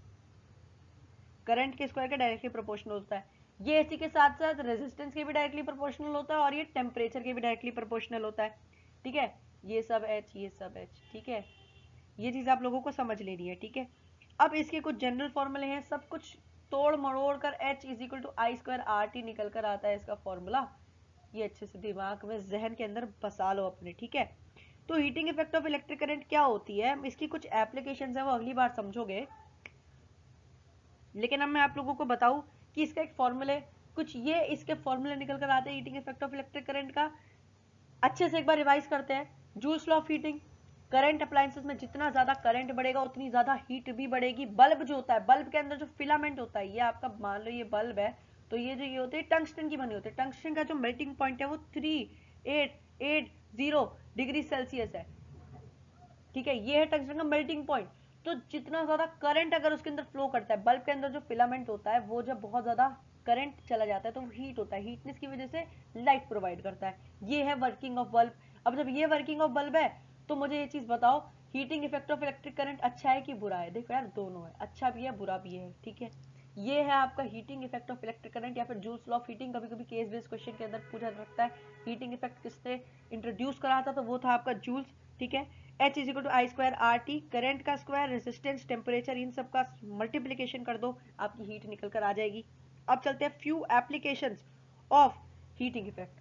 करंट के स्क्वायर के डायरेक्टली प्रोपोर्शनल होता है। ये इसी के साथ साथ रेजिस्टेंस के भी डायरेक्टली प्रोपोर्शनल होता है और ये टेम्परेचर के भी डायरेक्टली प्रोपोर्शनल होता है, ठीक है। ये सब एच, ये सब एच, ठीक है। ये चीज आप लोगों को समझ लेनी है, ठीक है। अब इसके कुछ जनरल फॉर्मूले हैं, सब कुछ तोड़ मरोड़ कर H is equal to I square R T निकल कर आता है इसका फॉर्मूला। ये अच्छे से दिमाग में जहन के अंदर बसा लो अपने, ठीक है। तो heating effect of electric current क्या होती है, इसकी कुछ एप्लीकेशंस है वो अगली बार समझोगे, लेकिन अब मैं आप लोगों को बताऊं कि इसका एक फॉर्मूले, कुछ ये इसके फॉर्मूले निकल कर आते हैं heating effect of electric current का। अच्छे से एक बार रिवाइज करते हैं। Joules law of heating, current appliances में जितना ज्यादा करंट बढ़ेगा उतनी ज्यादा हीट भी बढ़ेगी। बल्ब जो होता है, बल्ब के अंदर जो फिलामेंट होता है, ये आपका मान लो ये बल्ब है, तो ये जो ये होते हैं टंगस्टन की बनी होती है। टंगस्टन का जो मेल्टिंग पॉइंट है वो 3880 डिग्री सेल्सियस है, ठीक है। ये है टंगस्टन का मेल्टिंग पॉइंट। तो जितना ज्यादा करंट अगर उसके अंदर फ्लो करता है, बल्ब के अंदर जो फिलामेंट होता है वो जब बहुत ज्यादा करंट चला जाता है तो हीट होता है, हीटनेस की वजह से लाइट प्रोवाइड करता है। ये है वर्किंग ऑफ बल्ब। अब जब ये वर्किंग ऑफ बल्ब है तो मुझे ये चीज बताओ, heating effect of electric current अच्छा है कि बुरा है। देखो यार दोनों है, अच्छा भी है बुरा भी है, ठीक है। ये है आपका heating effect of electric current या फिर जूल्स लॉ ऑफ हीटिंग। कभी कभी केस बेस्ड क्वेश्चन के अंदर पूछा जा सकता है हीटिंग इफेक्ट किसने इंट्रोड्यूस करा था, तो वो था आपका जूल्स, ठीक है। H is equal to I square R T, current का स्क्वायर, रेजिस्टेंस, टेम्परेचर, इन सब का मल्टीप्लीकेशन कर दो, आपकी हीट निकल कर आ जाएगी। अब चलते हैं few applications of heating effect.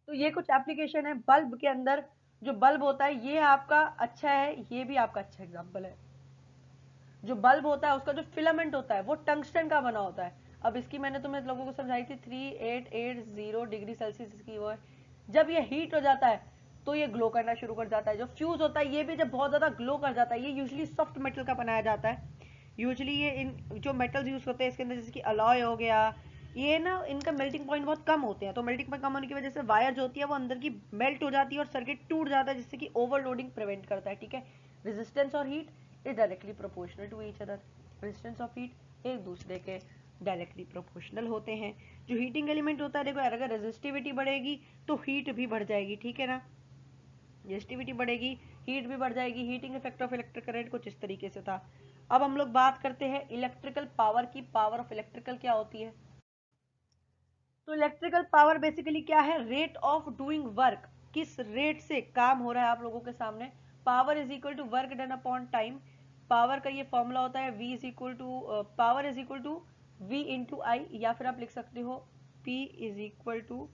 तो ये कुछ एप्लीकेशन है बल्ब के अंदर। जो बल्ब होता है ये आपका अच्छा है, ये भी आपका अच्छा एग्जाम्पल है। जो बल्ब होता है उसका जो फिलामेंट होता है वो टंगस्टन का बना होता है। अब इसकी मैंने तुम्हें लोगों को समझाई थी 3880 डिग्री सेल्सियस इसकी वो है। जब ये हीट हो जाता है तो ये ग्लो करना शुरू कर जाता है। जो फ्यूज होता है ये भी जब बहुत ज्यादा ग्लो कर जाता है, ये यूजली सॉफ्ट मेटल का बनाया जाता है। यूजली ये इन जो मेटल्स यूज होते हैं इसके अंदर, जैसे कि अलॉय हो गया, ये ना इनका मेल्टिंग पॉइंट बहुत कम होते हैं, तो मेल्टिंग पॉइंट कम होने की वजह से वायर जो होती है वो अंदर की मेल्ट हो जाती है और सर्किट टूट जाता है, जिससे कि ओवरलोडिंग प्रिवेंट करता है, ठीक है। रेजिस्टेंस और heat is directly proportional to each other. Resistance of heat एक दूसरे के डायरेक्टली प्रोपोर्शनल होते हैं। जो हीटिंग एलिमेंट होता है, देखो यार अगर रेजिस्टिविटी बढ़ेगी तो हीट भी बढ़ जाएगी, ठीक है ना। रेजिस्टिविटी बढ़ेगी, हीट भी बढ़ जाएगी। Heating effect of electric current कुछ इस तरीके से था। अब हम लोग बात करते हैं इलेक्ट्रिकल पावर की। पावर ऑफ इलेक्ट्रिकल क्या होती है, तो इलेक्ट्रिकल पावर बेसिकली क्या है, रेट ऑफ डूइंग वर्क, किस रेट से काम हो रहा है आप लोगों के सामने। Power is equal to work done upon time. Power का ये फॉर्मूला होता है v is equal to, power is equal to v into I, या फिर आप लिख सकते हो p is equal to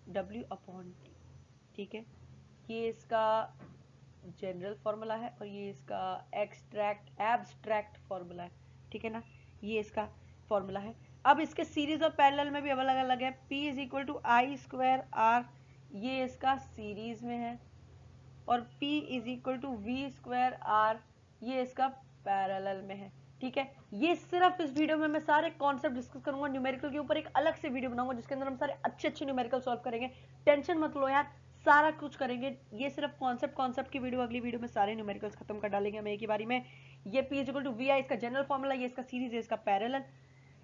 w upon t, ठीक है। ये इसका जनरल फॉर्मूला है और ये इसका एब्स्ट्रैक्ट फॉर्मूला है, ठीक है ना। ये इसका फॉर्मूला है। अब इसके सीरीज और पैरेलल में भी अलग अलग है। P is equal to I square R, ये इसका सीरीज में है, और P is equal to V square R, ये इसका पैरेलल में है, ठीक है। ये सिर्फ इस वीडियो में मैं सारे कॉन्सेप्ट डिस्कस करूंगा। न्यूमेरिकल के ऊपर एक अलग से वीडियो बनाऊंगा जिसके अंदर हम सारे अच्छे अच्छे न्यूमेरिकल सॉल्व करेंगे। टेंशन मत लो यार, सारा कुछ करेंगे। ये सिर्फ कॉन्सेप्ट की वीडियो, अगली वीडियो में सारे न्यूमेरिकल्स खत्म कर डालेंगे हम एक ही बारी में। ये P is equal to V I इसका जनरल फॉर्मूला, ये इसका सीरीज है, इसका पैरेलल।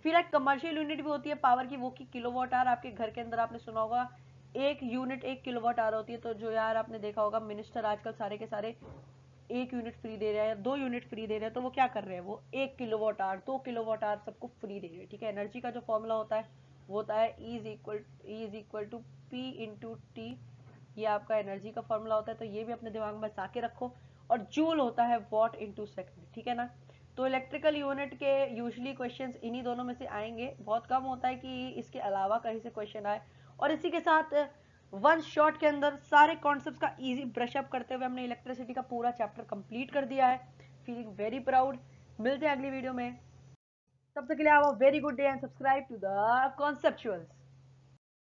फिर एक कमर्शियल यूनिट भी होती है पावर की, वो की किलोवाट आवर। आपके घर के अंदर आपने सुना होगा एक यूनिट 1 किलोवाट आवर होती है। तो जो यार आपने देखा होगा मिनिस्टर आजकल सारे के सारे 1 यूनिट फ्री दे रहे हैं, 2 यूनिट फ्री दे रहे हैं, तो वो क्या कर रहे हैं, वो 1 किलोवाट आवर 2 किलोवाट आवर सबको फ्री दे रहे हैं, ठीक है। एनर्जी का जो फॉर्मूला होता है वो होता है E is equal to P into T. ये आपका एनर्जी का फॉर्मूला होता है, तो ये भी अपने दिमाग में बचा के रखो। और जूल होता है वॉट इंटू सेकंड, ठीक है ना। तो इलेक्ट्रिकल यूनिट के यूजुअली क्वेश्चंस इन्हीं दोनों में से आएंगे, बहुत कम होता है कि इसके अलावा कहीं से क्वेश्चन आए। और इसी के साथ वन शॉट के अंदर सारे कॉन्सेप्ट्स का इजी ब्रश अप करते हुए हमने इलेक्ट्रिसिटी का पूरा चैप्टर कंप्लीट कर दिया है। Feeling very proud. मिलते हैं अगली वीडियो में, तब तक के लिए have a very good day and subscribe to the कॉन्सेप्चुअल्स।